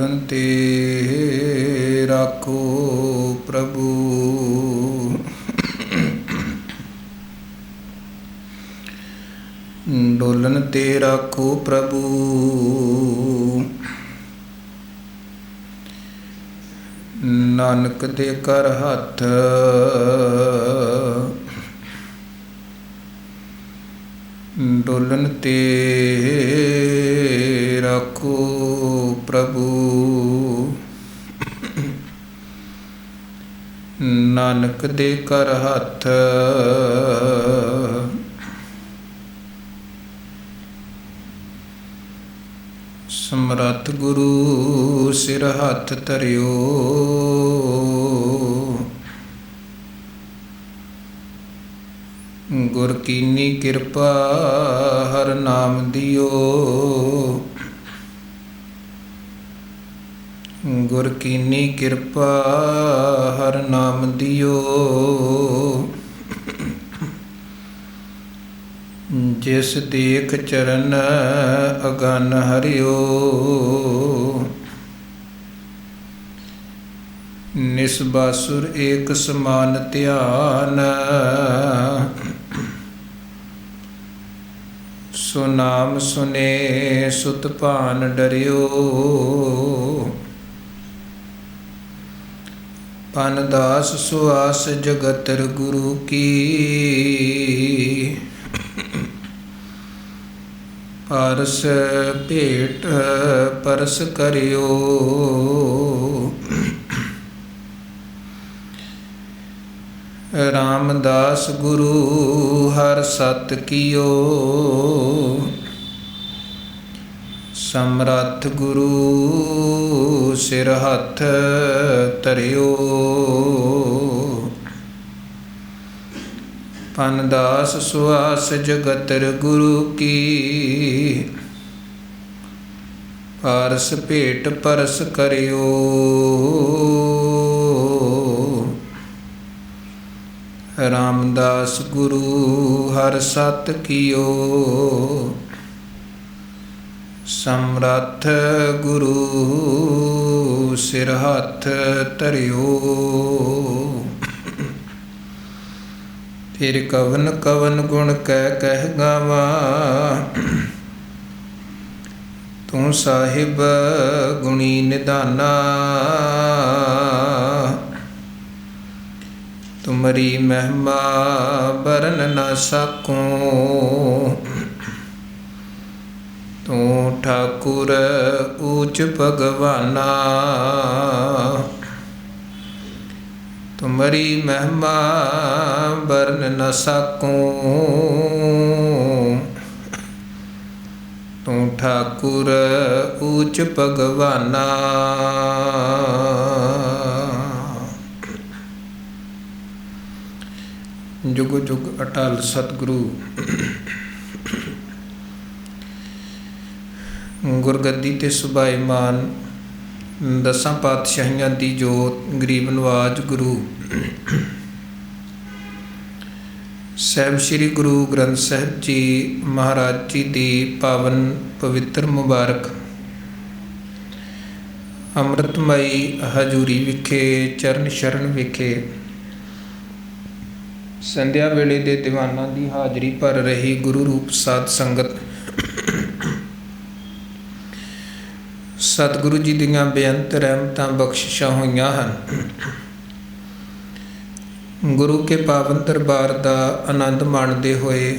ਡੋਲਨ ਤੇ ਰਾਖੋ ਪ੍ਰਭੂ। ਡੋਲਨ ਤੇ ਰਾਖੋ ਪ੍ਰਭੂ, ਨਾਨਕ ਦੇ ਕਰ ਹੱਥ। ਡੋਲਨ ਤੇ ਰਾਖੋ ਪ੍ਰਭੂ, ਨਾਨਕ ਦੇ ਕਰ ਹੱਥ। ਸਮਰੱਥ ਗੁਰੂ ਸਿਰ ਹੱਥ ਧਰਿਓ, ਗੁਰ ਕੀਨੀ ਕਿਰਪਾ ਹਰ ਨਾਮ ਦਿਓ। ਗੁਰ ਕੀਨੀ ਕਿਰਪਾ ਹਰ ਨਾਮ ਦਿਓ। ਜਿਸ ਦੇਖ ਚਰਨ ਅਗਨ ਹਰਿਓ, ਨਿਸਬਾਸੁਰ ਏਕ ਸਮਾਨ ਧਿਆਨ। ਸੋ ਨਾਮ ਸੁਨੇ ਸੁਤ ਭਾਨ ਡਰਿਓ, ਪਨ ਦਾਸ ਸੁਆਸ ਜਗਤਰ ਗੁਰੂ ਕੀ। ਪਾਰਸ ਭੇਟ ਪਰਸ ਕਰਿਓ, ਰਾਮਦਾਸ ਗੁਰੂ ਹਰ ਸਤ ਕੀਓ। ਸਮਰੱਥ ਗੁਰੂ ਸਿਰ ਹੱਥ ਧਰਿਓ, ਪਨ ਦਾਸ ਸੁਆਸ ਜਗਤਰ ਗੁਰੂ ਕੀ। ਪਾਰਸ ਭੇਟ ਪਰਸ ਕਰਿਓ, ਰਾਮਦਾਸ ਗੁਰੂ ਹਰ ਸਤ ਕੀਓ। ਸਮਰੱਥ ਗੁਰੂ ਸਿਰ ਹੱਥ ਧਰਿਓ। ਫਿਰ ਕਵਨ ਕਵਨ ਗੁਣ ਕਹਿ ਗਾਵਾਂ, ਤੂੰ ਸਾਹਿਬ ਗੁਣੀ ਨਿਧਾਨਾ। ਤੁਮਰੀ ਮਹਿਮਾ ਬਰਨ ਨਾ ਸਕੂੰ, ਤੂੰ ਠਾਕੁਰ ਊਚ ਭਗਵਾਨਾ। ਤੁਮਰੀ ਮਹਿਮਾ ਬਰਨ ਨ ਸਕੂੰ, ਤੂੰ ਠਾਕੁਰ ਊਚ ਭਗਵਾਨਾ। ਜੁਗ ਜੁਗ ਅਟਲ ਸਤਿਗੁਰੂ ਗੁਰਗੱਦੀ ਤੇ ਸੁਭਾਈਮਾਨ ਦਸਾਂ ਪਾਤਸ਼ਾਹੀਆਂ ਦੀ ਜੋਤ ਗਰੀਬ ਨਵਾਜ ਗੁਰੂ ਸਾਹਿਬ ਸ੍ਰੀ ਗੁਰੂ ਗ੍ਰੰਥ ਸਾਹਿਬ ਜੀ ਮਹਾਰਾਜ ਜੀ ਦੀ ਪਾਵਨ ਪਵਿੱਤਰ ਮੁਬਾਰਕ ਅੰਮ੍ਰਿਤਮਈ ਹਜ਼ੂਰੀ ਵਿਖੇ ਚਰਨ ਸ਼ਰਨ ਵਿਖੇ ਸੰਧਿਆ ਵੇਲੇ ਦੇ ਦੀਵਾਨਾਂ ਦੀ ਹਾਜ਼ਰੀ ਭਰ ਰਹੀ ਗੁਰੂ ਰੂਪ ਸਾਧ ਸੰਗਤ, ਸਤਿਗੁਰੂ ਜੀ ਦੀਆਂ ਬੇਅੰਤ ਰਹਿਮਤਾਂ ਬਖਸ਼ਿਸ਼ਾਂ ਹੋਈਆਂ ਹਨ। ਗੁਰੂ ਕੇ ਪਾਵਨ ਦਰਬਾਰ ਦਾ ਆਨੰਦ ਮਾਣਦੇ ਹੋਏ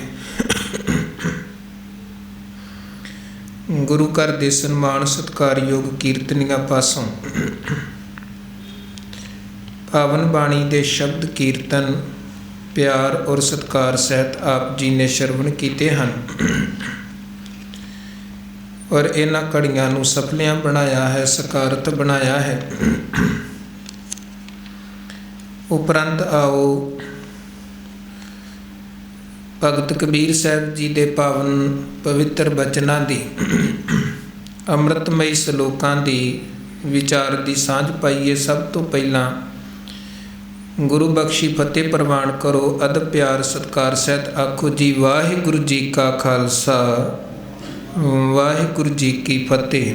ਗੁਰੂ ਘਰ ਦੇ ਸਨਮਾਨ ਸਤਿਕਾਰਯੋਗ ਕੀਰਤਨੀਆਂ ਪਾਸੋਂ ਪਾਵਨ ਬਾਣੀ ਦੇ ਸ਼ਬਦ ਕੀਰਤਨ ਪਿਆਰ ਔਰ ਸਤਿਕਾਰ ਸਹਿਤ ਆਪ ਜੀ ਨੇ ਸ਼ਰਵਣ ਕੀਤੇ ਹਨ ਔਰ ਇਹਨਾਂ ਘੜੀਆਂ ਨੂੰ ਸਫਲਿਆਂ ਬਣਾਇਆ ਹੈ, ਸਕਾਰਤ ਬਣਾਇਆ ਹੈ। ਉਪਰੰਤ ਆਓ ਭਗਤ ਕਬੀਰ ਸਾਹਿਬ ਜੀ ਦੇ ਪਾਵਨ ਪਵਿੱਤਰ ਬਚਨਾਂ ਦੀ ਅੰਮ੍ਰਿਤਮਈ ਸਲੋਕਾਂ ਦੀ ਵਿਚਾਰ ਦੀ ਸਾਂਝ ਪਾਈਏ। ਸਭ ਤੋਂ ਪਹਿਲਾਂ ਗੁਰੂ ਬਖਸ਼ੀ ਫਤਿਹ ਪ੍ਰਵਾਨ ਕਰੋ। ਅਦਬ ਪਿਆਰ ਸਤਿਕਾਰ ਸਹਿਤ ਆਖੋ ਜੀ ਵਾਹਿਗੁਰੂ ਜੀ ਕਾ ਖਾਲਸਾ, ਵਾਹਿਗੁਰੂ ਜੀ ਕੀ ਫਤਿਹ।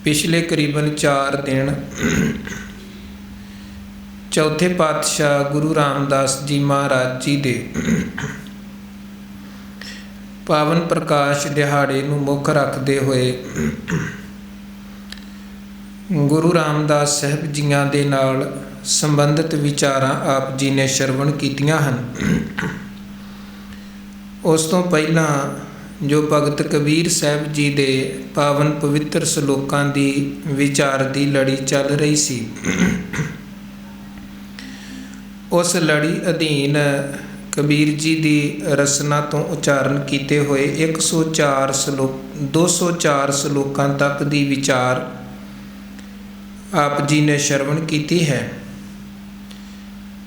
ਪਿਛਲੇ ਕਰੀਬਨ 4 ਦਿਨ ਚੌਥੇ ਪਾਤਸ਼ਾਹ ਗੁਰੂ ਰਾਮਦਾਸ ਜੀ ਮਹਾਰਾਜ ਜੀ ਦੇ ਪਾਵਨ ਪ੍ਰਕਾਸ਼ ਦਿਹਾੜੇ ਨੂੰ ਮੁੱਖ ਰੱਖਦੇ ਹੋਏ ਗੁਰੂ ਰਾਮਦਾਸ ਸਾਹਿਬ ਜੀਆਂ ਦੇ ਨਾਲ ਸੰਬੰਧਿਤ ਵਿਚਾਰਾਂ ਆਪ ਜੀ ਨੇ ਸ਼ਰਵਣ ਕੀਤੀਆਂ ਹਨ। ਉਸ ਤੋਂ ਪਹਿਲਾਂ ਜੋ ਭਗਤ ਕਬੀਰ ਸਾਹਿਬ ਜੀ ਦੇ ਪਾਵਨ ਪਵਿੱਤਰ ਸ਼ਲੋਕਾਂ ਦੀ ਵਿਚਾਰ ਦੀ ਲੜੀ ਚੱਲ ਰਹੀ ਸੀ, ਉਸ ਲੜੀ ਅਧੀਨ ਕਬੀਰ ਜੀ ਦੀ ਰਸਨਾ ਤੋਂ ਉਚਾਰਨ ਕੀਤੇ ਹੋਏ 204 ਸ਼ਲੋਕਾਂ ਤੱਕ ਦੀ ਵਿਚਾਰ ਆਪ ਜੀ ਨੇ ਸ਼ਰਵਣ ਕੀਤੀ ਹੈ।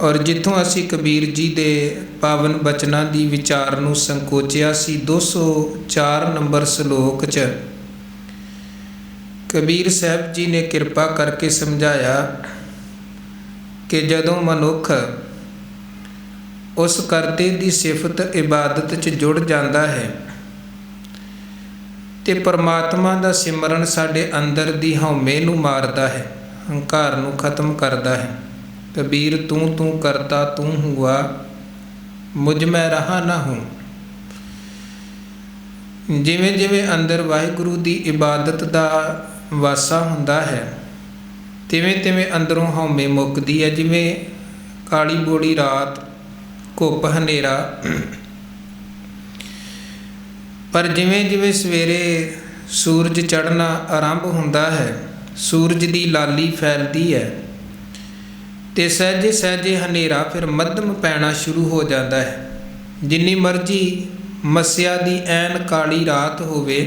ਔਰ ਜਿੱਥੋਂ ਅਸੀਂ ਕਬੀਰ ਜੀ ਦੇ ਪਾਵਨ ਬਚਨਾਂ ਦੀ ਵਿਚਾਰ ਨੂੰ ਸੰਕੋਚਿਆ ਸੀ, 204 ਨੰਬਰ ਸ਼ਲੋਕ 'ਚ ਕਬੀਰ ਸਾਹਿਬ ਜੀ ਨੇ ਕਿਰਪਾ ਕਰਕੇ ਸਮਝਾਇਆ ਕਿ ਜਦੋਂ ਮਨੁੱਖ ਉਸ ਕਰਤੇ ਦੀ ਸਿਫਤ ਇਬਾਦਤ 'ਚ ਜੁੜ ਜਾਂਦਾ ਹੈ ਤੇ ਪਰਮਾਤਮਾ ਦਾ ਸਿਮਰਨ ਸਾਡੇ ਅੰਦਰ ਦੀ ਹਉਮੈ ਨੂੰ ਮਾਰਦਾ ਹੈ, ਹੰਕਾਰ ਨੂੰ ਖਤਮ ਕਰਦਾ ਹੈ। ਕਬੀਰ ਤੂੰ ਤੂੰ ਕਰਤਾ ਤੂੰ ਹੁਆ, ਮੁਝ ਮੈਂ ਰਹਾ ਨਾ ਹੂੰ। ਜਿਵੇਂ ਜਿਵੇਂ ਅੰਦਰ ਵਾਹਿਗੁਰੂ ਦੀ ਇਬਾਦਤ ਦਾ ਵਾਸਾ ਹੁੰਦਾ ਹੈ, ਤਿਵੇਂ ਤਿਵੇਂ ਅੰਦਰੋਂ ਹਉਮੈ ਮੁੱਕਦੀ ਹੈ। ਜਿਵੇਂ ਕਾਲੀ ਬੋੜੀ ਰਾਤ, ਘੁੱਪ ਹਨੇਰਾ, ਪਰ ਜਿਵੇਂ ਜਿਵੇਂ ਸਵੇਰੇ ਸੂਰਜ ਚੜ੍ਹਨਾ ਆਰੰਭ ਹੁੰਦਾ ਹੈ, ਸੂਰਜ ਦੀ ਲਾਲੀ ਫੈਲਦੀ ਹੈ ਤੇ ਸਹਿਜੇ ਸਹਿਜੇ ਹਨੇਰਾ ਫਿਰ ਮੱਧਮ ਪੈਣਾ ਸ਼ੁਰੂ ਹੋ ਜਾਂਦਾ ਹੈ। ਜਿੰਨੀ ਮਰਜ਼ੀ ਮੱਸਿਆ ਦੀ ਐਨ ਕਾਲੀ ਰਾਤ ਹੋਵੇ,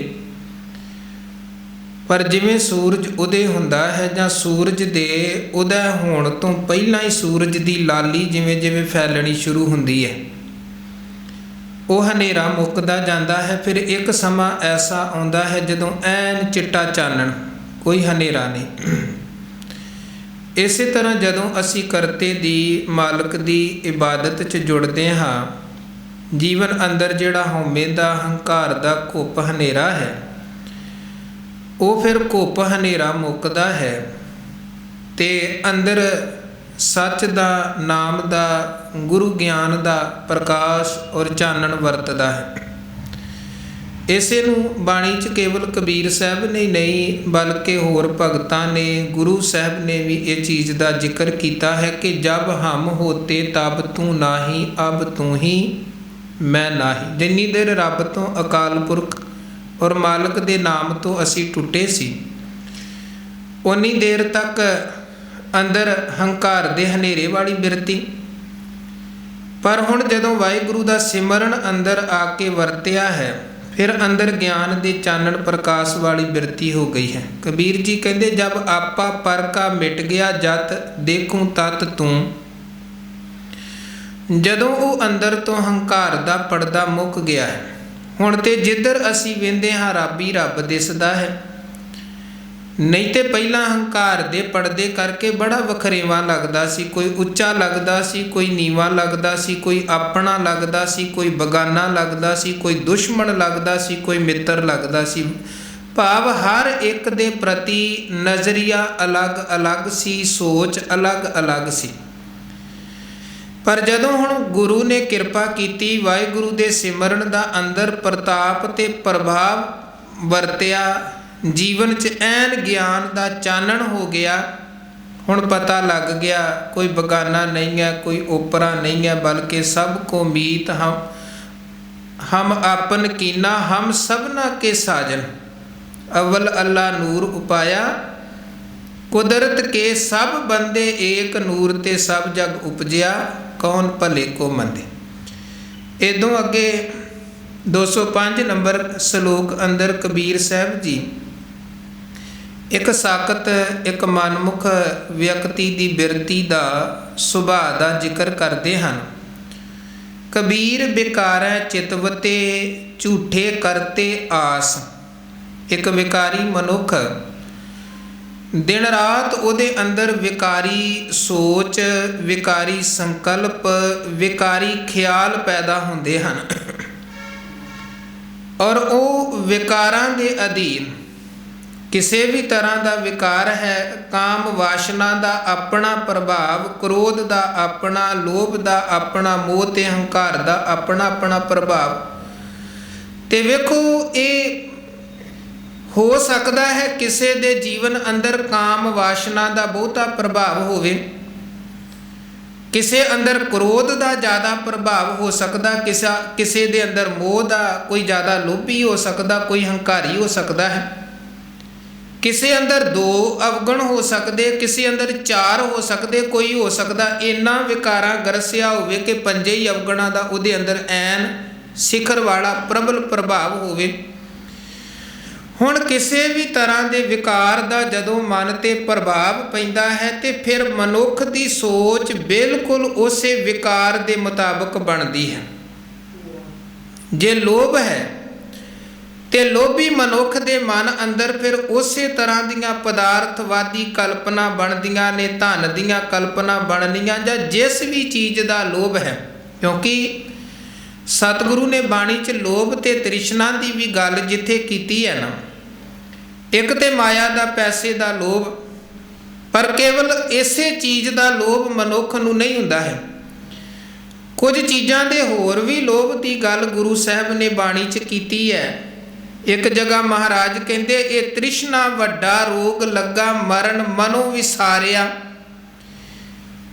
ਪਰ ਜਿਵੇਂ ਸੂਰਜ ਉਦੇ ਹੁੰਦਾ ਹੈ ਜਾਂ ਸੂਰਜ ਦੇ ਉਦੈ ਹੋਣ ਤੋਂ ਪਹਿਲਾਂ ਹੀ ਸੂਰਜ ਦੀ ਲਾਲੀ ਜਿਵੇਂ ਜਿਵੇਂ ਫੈਲਣੀ ਸ਼ੁਰੂ ਹੁੰਦੀ ਹੈ, ਉਹ ਹਨੇਰਾ ਮੁੱਕਦਾ ਜਾਂਦਾ ਹੈ। ਫਿਰ ਇੱਕ ਸਮਾਂ ਐਸਾ ਆਉਂਦਾ ਹੈ ਜਦੋਂ ਐਨ ਚਿੱਟਾ ਚਾਨਣ, ਕੋਈ ਹਨੇਰਾ ਨਹੀਂ। ਇਸੇ ਤਰ੍ਹਾਂ ਜਦੋਂ ਅਸੀਂ ਕਰਤੇ ਦੀ ਮਾਲਕ ਦੀ ਇਬਾਦਤ 'ਚ ਜੁੜਦੇ ਹਾਂ, ਜੀਵਨ ਅੰਦਰ ਜਿਹੜਾ ਹਉਮੈ ਦਾ ਹੰਕਾਰ ਦਾ ਘੁੱਪ ਹਨੇਰਾ ਹੈ, ਉਹ ਫਿਰ ਘੁੱਪ ਹਨੇਰਾ ਮੁੱਕਦਾ ਹੈ ਤੇ ਅੰਦਰ ਸੱਚ ਦਾ, ਨਾਮ ਦਾ, ਗੁਰੂ ਗਿਆਨ ਦਾ ਪ੍ਰਕਾਸ਼ ਔਰ ਚਾਨਣ ਵਰਤਦਾ ਹੈ। ਇਸੇ ਨੂੰ ਬਾਣੀ 'ਚ ਕੇਵਲ ਕਬੀਰ ਸਾਹਿਬ ਨੇ ਨਹੀਂ ਬਲਕਿ ਹੋਰ ਭਗਤਾਂ ਨੇ, ਗੁਰੂ ਸਾਹਿਬ ਨੇ ਵੀ ਇਹ ਚੀਜ਼ ਦਾ ਜ਼ਿਕਰ ਕੀਤਾ ਹੈ ਕਿ ਜਬ ਹਮ ਹੋਤੇ ਤਬ ਤੂੰ ਨਾਹੀ, ਅਬ ਤੂੰ ਹੀ ਮੈਂ ਨਾਹੀ। ਜਿੰਨੀ ਦੇਰ ਰੱਬ ਤੋਂ, ਅਕਾਲ ਪੁਰਖ ਔਰ ਮਾਲਕ ਦੇ ਨਾਮ ਤੋਂ ਅਸੀਂ ਟੁੱਟੇ ਸੀ, ਉਨੀ ਦੇਰ ਤੱਕ ਅੰਦਰ ਹੰਕਾਰ ਦੇ ਹਨੇਰੇ ਵਾਲੀ ਬਿਰਤੀ। ਪਰ ਹੁਣ ਜਦੋਂ ਵਾਹਿਗੁਰੂ ਦਾ ਸਿਮਰਨ ਅੰਦਰ ਆ ਕੇ ਵਰਤਿਆ ਹੈ, ਫਿਰ ਅੰਦਰ ਗਿਆਨ ਦੇ ਚਾਨਣ ਪ੍ਰਕਾਸ਼ ਵਾਲੀ ਬਿਰਤੀ ਹੋ ਗਈ ਹੈ। ਕਬੀਰ ਜੀ ਕਹਿੰਦੇ ਜਬ ਆਪਾ ਪਰ ਕਾ ਮਿਟ ਗਿਆ ਜਤ ਦੇਖੂੰ ਤਤ ਤੂੰ। ਜਦੋਂ ਉਹ ਅੰਦਰ ਤੋਂ ਹੰਕਾਰ ਦਾ ਪਰਦਾ ਮੁੱਕ ਗਿਆ ਹੈ, ਹੁਣ ਤੇ ਜਿੱਧਰ ਅਸੀਂ ਵੇਂਦੇ ਹਾਂ ਰੱਬ ਹੀ ਰੱਬ ਦਿਸਦਾ ਹੈ। ਨਹੀਂ ਤੇ ਪਹਿਲਾਂ ਹੰਕਾਰ ਦੇ ਪਰਦੇ ਕਰਕੇ ਬੜਾ ਵਖਰੇਵਾਂ ਲੱਗਦਾ ਸੀ, ਕੋਈ ਉੱਚਾ ਲੱਗਦਾ ਸੀ, ਕੋਈ ਨੀਵਾਂ ਲੱਗਦਾ ਸੀ, ਕੋਈ ਆਪਣਾ ਲੱਗਦਾ ਸੀ, ਕੋਈ ਬਗਾਨਾ ਲੱਗਦਾ ਸੀ, ਕੋਈ ਦੁਸ਼ਮਣ ਲੱਗਦਾ ਸੀ, ਕੋਈ ਮਿੱਤਰ ਲੱਗਦਾ ਸੀ। ਭਾਵ ਹਰ ਇੱਕ ਦੇ ਪ੍ਰਤੀ ਨਜ਼ਰੀਆ ਅਲੱਗ-ਅਲੱਗ ਸੀ, ਸੋਚ ਅਲੱਗ-ਅਲੱਗ ਸੀ। ਪਰ ਜਦੋਂ ਹੁਣ ਗੁਰੂ ਨੇ ਕਿਰਪਾ ਕੀਤੀ, ਵਾਹਿਗੁਰੂ ਦੇ ਸਿਮਰਨ ਦਾ ਅੰਦਰ ਪ੍ਰਤਾਪ ਤੇ ਪ੍ਰਭਾਵ ਵਰਤਿਆ, ਜੀਵਨ 'ਚ ਐਨ ਗਿਆਨ ਦਾ ਚਾਨਣ ਹੋ ਗਿਆ। ਹੁਣ ਪਤਾ ਲੱਗ ਗਿਆ ਕੋਈ ਬਗਾਨਾ ਨਹੀਂ ਹੈ, ਕੋਈ ਓਪਰਾ ਨਹੀਂ ਹੈ, ਬਲਕਿ ਸਭ ਕੋ ਮੀਤ ਹਮ ਆਪਨ ਕੀਨਾ, ਹਮ ਸਭਨਾ ਕੇ ਸਾਜਨ। ਅਵਲ ਅੱਲਾ ਨੂਰ ਉਪਾਇਆ, ਕੁਦਰਤ ਕੇ ਸਭ ਬੰਦੇ ਏਕ ਨੂਰ ਤੇ ਸਭ ਜਗ ਉਪਜਿਆ, ਕੌਣ ਭਲੇ ਕੋ ਮੰਦੇ। ਇਦੋਂ ਅੱਗੇ 205 ਨੰਬਰ ਸ਼ਲੋਕ ਅੰਦਰ ਕਬੀਰ ਸਾਹਿਬ ਜੀ ਇੱਕ ਸਾਖਤ, ਇੱਕ ਮਨਮੁਖ ਵਿਅਕਤੀ ਦੀ ਬਿਰਤੀ ਦਾ, ਸੁਭਾਅ ਦਾ ਜ਼ਿਕਰ ਕਰਦੇ ਹਨ। ਕਬੀਰ ਬਿਕਾਰੈ ਚਿਤਵਤੇ ਝੂਠੇ ਕਰਤੇ ਆਸ। ਇੱਕ ਵਿਕਾਰੀ ਮਨੁੱਖ, ਦਿਨ ਰਾਤ ਉਹਦੇ ਅੰਦਰ ਵਿਕਾਰੀ ਸੋਚ, ਵਿਕਾਰੀ ਸੰਕਲਪ, ਵਿਕਾਰੀ ਖਿਆਲ ਪੈਦਾ ਹੁੰਦੇ ਹਨ ਔਰ ਉਹ ਵਿਕਾਰਾਂ ਦੇ ਅਧੀਨ ਕਿਸੇ ਵੀ ਤਰ੍ਹਾਂ ਦਾ ਵਿਕਾਰ ਹੈ। ਕਾਮ ਵਾਸ਼ਨਾ ਦਾ ਆਪਣਾ ਪ੍ਰਭਾਵ, ਕ੍ਰੋਧ ਦਾ ਆਪਣਾ, ਲੋਭ ਦਾ ਆਪਣਾ, ਮੋਹ ਤੇ ਹੰਕਾਰ ਦਾ ਆਪਣਾ ਆਪਣਾ ਪ੍ਰਭਾਵ। ਤੇ ਵੇਖੋ, ਇਹ ਹੋ ਸਕਦਾ ਹੈ ਕਿਸੇ ਦੇ ਜੀਵਨ ਅੰਦਰ ਕਾਮ ਵਾਸ਼ਨਾ ਦਾ ਬਹੁਤਾ ਪ੍ਰਭਾਵ ਹੋਵੇ, ਕਿਸੇ ਅੰਦਰ ਕ੍ਰੋਧ ਦਾ ਜ਼ਿਆਦਾ ਪ੍ਰਭਾਵ ਹੋ ਸਕਦਾ, ਕਿਸੇ ਦੇ ਅੰਦਰ ਮੋਹ ਦਾ, ਕੋਈ ਜ਼ਿਆਦਾ ਲੋਭੀ ਹੋ ਸਕਦਾ, ਕੋਈ ਹੰਕਾਰੀ ਹੋ ਸਕਦਾ ਹੈ, ਕਿਸੇ ਅੰਦਰ 2 ਅਵਗੁਣ ਹੋ ਸਕਦੇ, ਕਿਸੇ ਅੰਦਰ 4 ਹੋ ਸਕਦੇ, ਕੋਈ ਹੋ ਸਕਦਾ ਇਹਨਾਂ ਵਿਕਾਰਾਂ ਗਰਸਿਆ ਹੋਵੇ ਕਿ 5 ਹੀ ਅਵਗੁਣਾਂ ਦਾ ਉਹਦੇ ਅੰਦਰ ਐਨ ਸਿਖਰ ਵਾਲਾ ਪ੍ਰਬਲ ਪ੍ਰਭਾਵ ਹੋਵੇ। ਹੁਣ ਕਿਸੇ ਵੀ ਤਰ੍ਹਾਂ ਦੇ ਵਿਕਾਰ ਦਾ ਜਦੋਂ ਮਨ ਤੇ ਪ੍ਰਭਾਵ ਪੈਂਦਾ ਹੈ ਤੇ ਫਿਰ ਮਨੁੱਖ ਦੀ ਸੋਚ ਬਿਲਕੁਲ ਉਸੇ ਵਿਕਾਰ ਦੇ ਮੁਤਾਬਕ ਬਣਦੀ ਹੈ। ਜੇ ਲੋਭ ਹੈ ਤੇ ਲੋਭੀ ਮਨੁੱਖ ਦੇ ਮਨ ਅੰਦਰ ਫਿਰ ਉਸੇ ਤਰ੍ਹਾਂ ਦੀਆਂ ਪਦਾਰਥਵਾਦੀ ਕਲਪਨਾ ਬਣਦੀਆਂ ਨੇ, ਧਨ ਦੀਆਂ ਕਲਪਨਾ ਬਣਨੀਆਂ, ਜਾਂ ਜਿਸ ਵੀ ਚੀਜ਼ ਦਾ ਲੋਭ ਹੈ। ਕਿਉਂਕਿ ਸਤਿਗੁਰੂ ਨੇ ਬਾਣੀ 'ਚ ਲੋਭ ਤੇ ਤ੍ਰਿਸ਼ਨਾ ਦੀ ਵੀ ਗੱਲ ਜਿੱਥੇ ਕੀਤੀ ਹੈ ਨਾ, ਇੱਕ ਤੇ ਮਾਇਆ ਦਾ, ਪੈਸੇ ਦਾ ਲੋਭ, ਪਰ ਕੇਵਲ ਇਸੇ ਚੀਜ਼ ਦਾ ਲੋਭ ਮਨੁੱਖ ਨੂੰ ਨਹੀਂ ਹੁੰਦਾ ਹੈ। ਕੁਝ ਚੀਜ਼ਾਂ ਦੇ ਹੋਰ ਵੀ ਲੋਭ ਦੀ ਗੱਲ ਗੁਰੂ ਸਾਹਿਬ ਨੇ ਬਾਣੀ 'ਚ ਕੀਤੀ ਹੈ। ਇੱਕ ਜਗ੍ਹਾ ਮਹਾਰਾਜ ਕਹਿੰਦੇ, ਇਹ ਤ੍ਰਿਸ਼ਨਾ ਵੱਡਾ ਰੋਗ ਲੱਗਾ ਮਰਨ ਮਨੋਂ ਵਿਸਾਰਿਆ।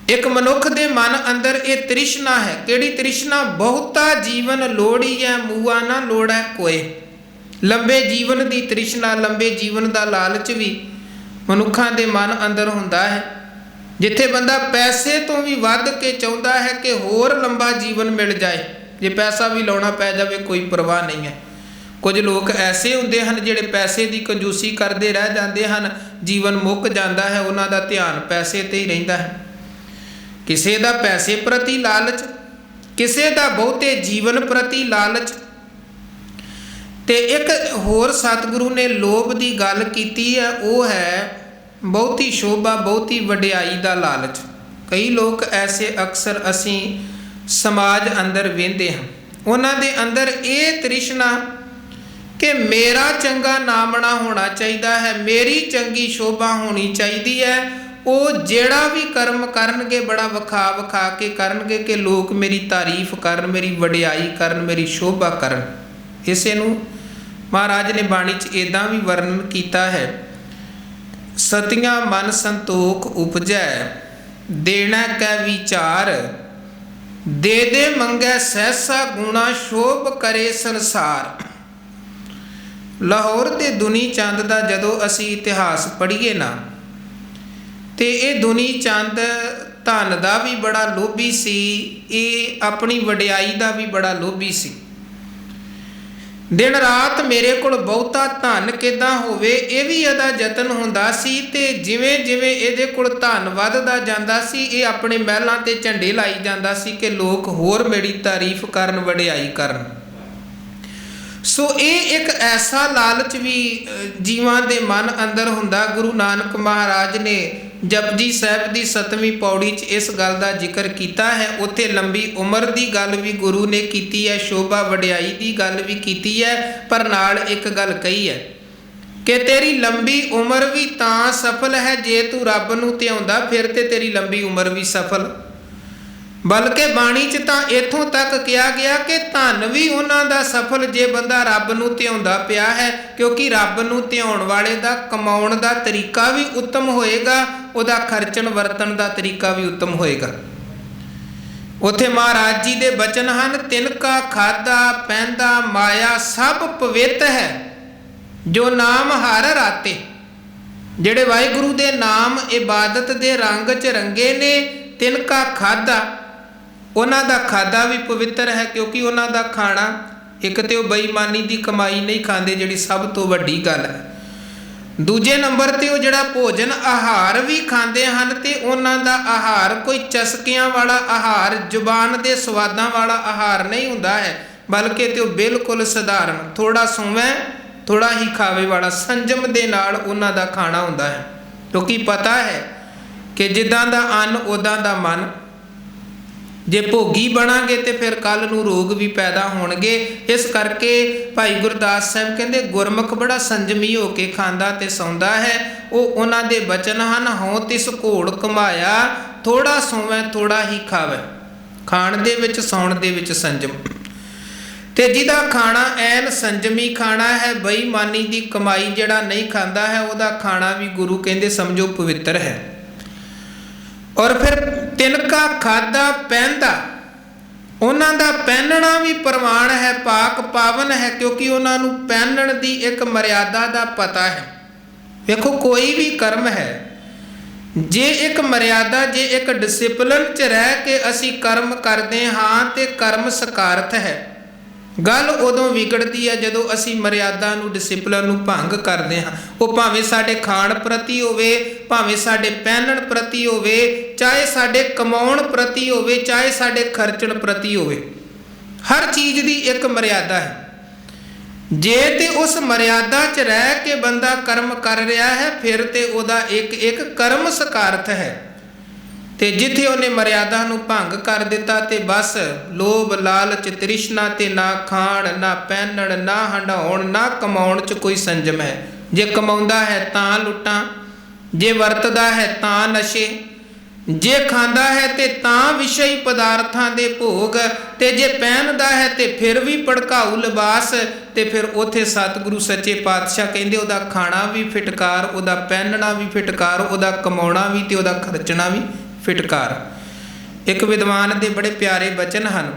ਇੱਕ ਮਨੁੱਖ ਦੇ ਮਨ ਅੰਦਰ ਇਹ ਤ੍ਰਿਸ਼ਨਾ ਹੈ। ਕਿਹੜੀ ਤ੍ਰਿਸ਼ਨਾ? ਬਹੁਤਾ ਜੀਵਨ ਲੋੜੀ ਹੈ, ਮੂਆ ਨਾ ਲੋੜੈ ਕੋਏ। ਲੰਬੇ ਜੀਵਨ ਦੀ ਤ੍ਰਿਸ਼ਨਾ, ਲੰਬੇ ਜੀਵਨ ਦਾ ਲਾਲਚ ਵੀ ਮਨੁੱਖਾਂ ਦੇ ਮਨ ਅੰਦਰ ਹੁੰਦਾ ਹੈ। ਜਿੱਥੇ ਬੰਦਾ ਪੈਸੇ ਤੋਂ ਵੀ ਵੱਧ ਕੇ ਚਾਹੁੰਦਾ ਹੈ ਕਿ ਹੋਰ ਲੰਬਾ ਜੀਵਨ ਮਿਲ ਜਾਏ, ਜੇ ਪੈਸਾ ਵੀ ਲਾਉਣਾ ਪੈ ਜਾਵੇ ਕੋਈ ਪਰਵਾਹ ਨਹੀਂ ਹੈ। ਕੁਝ ਲੋਕ ਐਸੇ ਹੁੰਦੇ ਹਨ ਜਿਹੜੇ ਪੈਸੇ ਦੀ ਕੰਜੂਸੀ ਕਰਦੇ ਰਹਿ ਜਾਂਦੇ ਹਨ, ਜੀਵਨ ਮੁੱਕ ਜਾਂਦਾ ਹੈ, ਉਹਨਾਂ ਦਾ ਧਿਆਨ ਪੈਸੇ ਤੇ ਹੀ ਰਹਿੰਦਾ ਹੈ। ਕਿਸੇ ਦਾ ਪੈਸੇ ਪ੍ਰਤੀ ਲਾਲਚ, ਕਿਸੇ ਦਾ ਬਹੁਤੇ ਜੀਵਨ ਪ੍ਰਤੀ ਲਾਲਚ। ਤੇ ਇੱਕ ਹੋਰ ਸਤਿਗੁਰੂ ਨੇ ਲੋਭ ਦੀ ਗੱਲ ਕੀਤੀ ਹੈ, ਉਹ ਹੈ ਬਹੁਤੀ ਸ਼ੋਭਾ, ਬਹੁਤੀ ਵਡਿਆਈ ਦਾ ਲਾਲਚ। ਕਈ ਲੋਕ ਐਸੇ ਅਕਸਰ ਅਸੀਂ ਸਮਾਜ ਅੰਦਰ ਵੇਖਦੇ ਹਾਂ, ਉਹਨਾਂ ਦੇ ਅੰਦਰ ਇਹ ਤ੍ਰਿਸ਼ਨਾ ਕਿ ਮੇਰਾ ਚੰਗਾ ਨਾਮਣਾ ਹੋਣਾ ਚਾਹੀਦਾ ਹੈ, ਮੇਰੀ ਚੰਗੀ ਸ਼ੋਭਾ ਹੋਣੀ ਚਾਹੀਦੀ ਹੈ। ਉਹ ਜਿਹੜਾ ਵੀ ਕਰਮ ਕਰਨਗੇ ਬੜਾ ਵਿਖਾ ਵਿਖਾ ਕੇ ਕਰਨਗੇ ਕਿ ਲੋਕ ਮੇਰੀ ਤਾਰੀਫ ਕਰਨ, ਮੇਰੀ ਵਡਿਆਈ ਕਰਨ, ਮੇਰੀ ਸ਼ੋਭਾ ਕਰਨ। ਇਸੇ ਨੂੰ ਮਹਾਰਾਜ ਨੇ ਬਾਣੀ 'ਚ ਇੱਦਾਂ ਵੀ ਵਰਣਨ ਕੀਤਾ ਹੈ, ਸਤੀਆਂ ਮਨ ਸੰਤੋਖ ਉਪਜੈ ਦੇਣਾ ਕੈ ਵਿਚਾਰ, ਦੇ ਦੇ ਮੰਗੈ ਸਹਿਸਾ ਗੁਣਾ ਸ਼ੋਭ ਕਰੇ ਸੰਸਾਰ। ਲਾਹੌਰ ਤੇ ਦੁਨੀ ਚੰਦ ਦਾ ਜਦੋਂ ਅਸੀਂ ਇਤਿਹਾਸ ਪੜ੍ਹੀਏ ਨਾ, ਤੇ ਇਹ ਦੁਨੀ ਚੰਦ ਧਨ ਦਾ ਵੀ ਬੜਾ ਲੋਭੀ ਸੀ, ਇਹ ਆਪਣੀ ਵਡਿਆਈ ਦਾ ਵੀ ਬੜਾ ਲੋਭੀ ਸੀ। ਦਿਨ ਰਾਤ ਮੇਰੇ ਕੋਲ ਬਹੁਤਾ ਧਨ ਕਿੱਦਾਂ ਹੋਵੇ, ਇਹ ਵੀ ਇਹਦਾ ਯਤਨ ਹੁੰਦਾ ਸੀ। ਤੇ ਜਿਵੇਂ ਜਿਵੇਂ ਇਹਦੇ ਕੋਲ ਧਨ ਵੱਧਦਾ ਜਾਂਦਾ ਸੀ, ਇਹ ਆਪਣੇ ਮਹਿਲਾਂ ਤੇ ਝੰਡੇ ਲਾਈ ਜਾਂਦਾ ਸੀ ਕਿ ਲੋਕ ਹੋਰ ਮੇਰੀ ਤਾਰੀਫ ਕਰਨ, ਵਡਿਆਈ ਕਰਨ। ਸੋ ਇਹ ਇੱਕ ਐਸਾ ਲਾਲਚ ਵੀ ਜੀਵਾਂ ਦੇ ਮਨ ਅੰਦਰ ਹੁੰਦਾ। ਗੁਰੂ ਨਾਨਕ ਮਹਾਰਾਜ ਨੇ ਜਪਜੀ ਸਾਹਿਬ ਦੀ 7ਵੀਂ ਪੌੜੀ 'ਚ ਇਸ ਗੱਲ ਦਾ ਜ਼ਿਕਰ ਕੀਤਾ ਹੈ। ਉੱਥੇ ਲੰਬੀ ਉਮਰ ਦੀ ਗੱਲ ਵੀ ਗੁਰੂ ਨੇ ਕੀਤੀ ਹੈ, ਸ਼ੋਭਾ ਵਡਿਆਈ ਦੀ ਗੱਲ ਵੀ ਕੀਤੀ ਹੈ, ਪਰ ਨਾਲ ਇੱਕ ਗੱਲ ਕਹੀ ਹੈ ਕਿ ਤੇਰੀ ਲੰਬੀ ਉਮਰ ਵੀ ਤਾਂ ਸਫਲ ਹੈ ਜੇ ਤੂੰ ਰੱਬ ਨੂੰ ਧਿਆਉਂਦਾ, ਫਿਰ ਤੇ ਤੇਰੀ ਲੰਬੀ ਉਮਰ ਵੀ ਸਫਲ। ਬਲਕਿ ਬਾਣੀ 'ਚ ਤਾਂ ਇੱਥੋਂ ਤੱਕ ਕਿਹਾ ਗਿਆ ਕਿ ਧਨ ਵੀ ਉਹਨਾਂ ਦਾ ਸਫਲ ਜੇ ਬੰਦਾ ਰੱਬ ਨੂੰ ਧਿਆਉਂਦਾ ਪਿਆ ਹੈ, ਕਿਉਂਕਿ ਰੱਬ ਨੂੰ ਧਿਆਉਣ ਵਾਲੇ ਦਾ ਕਮਾਉਣ ਦਾ ਤਰੀਕਾ ਵੀ ਉੱਤਮ ਹੋਏਗਾ, ਉਹਦਾ ਖਰਚਣ ਵਰਤਣ ਦਾ ਤਰੀਕਾ ਵੀ ਉੱਤਮ ਹੋਏਗਾ। ਉੱਥੇ ਮਹਾਰਾਜ ਜੀ ਦੇ ਬਚਨ ਹਨ, ਤਿਨਕਾ ਖਾਦਾ ਪਹਿਨਦਾ ਮਾਇਆ ਸਭ ਪਵਿੱਤ ਹੈ, ਜੋ ਨਾਮ ਹਰ ਰਾਤੇ। ਜਿਹੜੇ ਵਾਹਿਗੁਰੂ ਦੇ ਨਾਮ ਇਬਾਦਤ ਦੇ ਰੰਗ 'ਚ ਰੰਗੇ ਨੇ, ਤਿਨਕਾ ਖਾਦਾ, ਉਹਨਾਂ ਦਾ ਖਾਦਾ ਵੀ ਪਵਿੱਤਰ ਹੈ, ਕਿਉਂਕਿ ਉਹਨਾਂ ਦਾ ਖਾਣਾ, ਇੱਕ ਤੇ ਉਹ ਬੇਈਮਾਨੀ ਦੀ ਕਮਾਈ ਨਹੀਂ ਖਾਂਦੇ, ਜਿਹੜੀ ਸਭ ਤੋਂ ਵੱਡੀ ਗੱਲ ਹੈ। ਦੂਜੇ ਨੰਬਰ ਤੇ ਉਹ ਜਿਹੜਾ ਭੋਜਨ ਆਹਾਰ ਵੀ ਖਾਂਦੇ ਹਨ, ਤੇ ਉਹਨਾਂ ਦਾ ਆਹਾਰ ਕੋਈ ਚਸਕਿਆਂ ਵਾਲਾ ਆਹਾਰ, ਜ਼ੁਬਾਨ ਦੇ ਸਵਾਦਾਂ ਵਾਲਾ ਆਹਾਰ ਨਹੀਂ ਹੁੰਦਾ ਹੈ, ਬਲਕਿ ਤੇ ਉਹ ਬਿਲਕੁਲ ਸਧਾਰਨ, ਥੋੜਾ ਸੋਵੇਂ ਥੋੜਾ ਹੀ ਖਾਵੇ ਵਾਲਾ, ਸੰਜਮ ਦੇ ਨਾਲ ਉਹਨਾਂ ਦਾ ਖਾਣਾ ਹੁੰਦਾ ਹੈ। ਕਿਉਂਕਿ ਪਤਾ ਹੈ ਕਿ ਜਿੱਦਾਂ ਦਾ ਅੰਨ ਉੱਦਾਂ ਦਾ ਮਨ। ਜੇ ਭੋਗੀ ਬਣਾਂਗੇ ਤੇ ਫਿਰ ਕੱਲ ਨੂੰ ਰੋਗ ਵੀ ਪੈਦਾ ਹੋਣਗੇ। ਇਸ ਕਰਕੇ ਭਾਈ ਗੁਰਦਾਸ ਸਾਹਿਬ ਕਹਿੰਦੇ ਗੁਰਮੁਖ ਬੜਾ ਸੰਜਮੀ ਹੋ ਕੇ ਖਾਂਦਾ ਤੇ ਸੌਂਦਾ ਹੈ। ਉਹ ਉਹਨਾਂ ਦੇ ਬਚਨ ਹਨ, ਹਉ ਤਿਸ ਘੋੜ ਕਮਾਇਆ, ਥੋੜਾ ਸੋਵੈ ਥੋੜਾ ਹੀ ਖਾਵੇ। ਖਾਣ ਦੇ ਵਿੱਚ ਸੌਣ ਦੇ ਵਿੱਚ ਸੰਜਮ। ਤੇ ਜਿਹਦਾ ਖਾਣਾ ਐਨ ਸੰਜਮੀ ਖਾਣਾ ਹੈ, ਬੇਈਮਾਨੀ ਦੀ ਕਮਾਈ ਜਿਹੜਾ ਨਹੀਂ ਖਾਂਦਾ ਹੈ, ਉਹਦਾ ਖਾਣਾ ਵੀ ਗੁਰੂ ਕਹਿੰਦੇ ਸਮਝੋ ਪਵਿੱਤਰ ਹੈ। ਔਰ ਫਿਰ ਤਿਨਕਾ ਖਾਦਾ ਪਹਿਨਦਾ, ਉਹਨਾਂ ਦਾ ਪਹਿਨਣਾ ਵੀ ਪ੍ਰਵਾਨ ਹੈ, ਪਾਕ ਪਾਵਨ ਹੈ, ਕਿਉਂਕਿ ਉਹਨਾਂ ਨੂੰ ਪਹਿਨਣ ਦੀ ਇੱਕ ਮਰਿਆਦਾ ਦਾ ਪਤਾ ਹੈ। ਵੇਖੋ ਕੋਈ ਵੀ ਕਰਮ ਹੈ, ਜੇ ਇੱਕ ਮਰਿਆਦਾ, ਜੇ ਇੱਕ ਡਿਸਿਪਲਿਨ 'ਚ ਰਹਿ ਕੇ ਅਸੀਂ ਕਰਮ ਕਰਦੇ ਹਾਂ ਤੇ ਕਰਮ ਸਕਾਰਥ ਹੈ। ਗੱਲ ਉਦੋਂ ਵਿਗੜਦੀ ਹੈ ਜਦੋਂ ਅਸੀਂ ਮਰਿਆਦਾ ਨੂੰ, ਡਿਸਿਪਲਿਨ ਨੂੰ ਭੰਗ ਕਰਦੇ ਹਾਂ। ਉਹ ਭਾਵੇਂ ਸਾਡੇ ਖਾਣ ਪ੍ਰਤੀ ਹੋਵੇ, ਭਾਵੇਂ ਸਾਡੇ ਪਹਿਨਣ ਪ੍ਰਤੀ ਹੋਵੇ, ਚਾਹੇ ਸਾਡੇ ਕਮਾਉਣ ਪ੍ਰਤੀ ਹੋਵੇ, ਚਾਹੇ ਸਾਡੇ ਖਰਚਣ ਪ੍ਰਤੀ ਹੋਵੇ। ਹਰ ਚੀਜ਼ ਦੀ ਇੱਕ ਮਰਿਆਦਾ ਹੈ। ਜੇ ਤੇ ਉਸ ਮਰਿਆਦਾ 'ਚ ਰਹਿ ਕੇ ਬੰਦਾ ਕਰਮ ਕਰ ਰਿਹਾ ਹੈ, ਫਿਰ ਤੇ ਉਹਦਾ ਇੱਕ ਇੱਕ ਕਰਮ ਸਕਾਰਥ ਹੈ। ਤੇ ਜਿੱਥੇ ਉਹਨੇ ਮਰਿਆਦਾ ਨੂੰ ਭੰਗ ਕਰ ਦਿੱਤਾ ਤੇ ਬਸ ਲੋਭ ਲਾਲਚ ਤ੍ਰਿਸ਼ਨਾ ਤੇ ਨਾ ਖਾਣ, ਨਾ ਪਹਿਨਣ, ਨਾ ਹੰਡਾਉਣ, ਨਾ ਕਮਾਉਣ 'ਚ ਕੋਈ ਸੰਜਮ ਹੈ। ਜੇ ਕਮਾਉਂਦਾ ਹੈ ਤਾਂ ਲੁੱਟਾਂ, ਜੇ ਵਰਤਦਾ ਹੈ ਤਾਂ ਨਸ਼ੇ, ਜੇ ਖਾਂਦਾ ਹੈ ਤੇ ਤਾਂ ਵਿਸ਼ਈ ਪਦਾਰਥਾਂ ਦੇ ਭੋਗ, ਤੇ ਜੇ ਪਹਿਨਦਾ ਹੈ ਤੇ ਫਿਰ ਵੀ ਭੜਕਾਊ ਲਿਬਾਸ। ਤੇ ਫਿਰ ਉੱਥੇ ਸਤਿਗੁਰੂ ਸੱਚੇ ਪਾਤਸ਼ਾਹ ਕਹਿੰਦੇ ਉਹਦਾ ਖਾਣਾ ਵੀ ਫਿਟਕਾਰ, ਉਹਦਾ ਪਹਿਨਣਾ ਵੀ ਫਿਟਕਾਰ, ਉਹਦਾ ਕਮਾਉਣਾ ਵੀ ਤੇ ਉਹਦਾ ਖਰਚਣਾ ਵੀ ਫਿਟਕਾਰ। ਇੱਕ ਵਿਦਵਾਨ ਦੇ ਬੜੇ ਪਿਆਰੇ ਬਚਨ ਹਨ।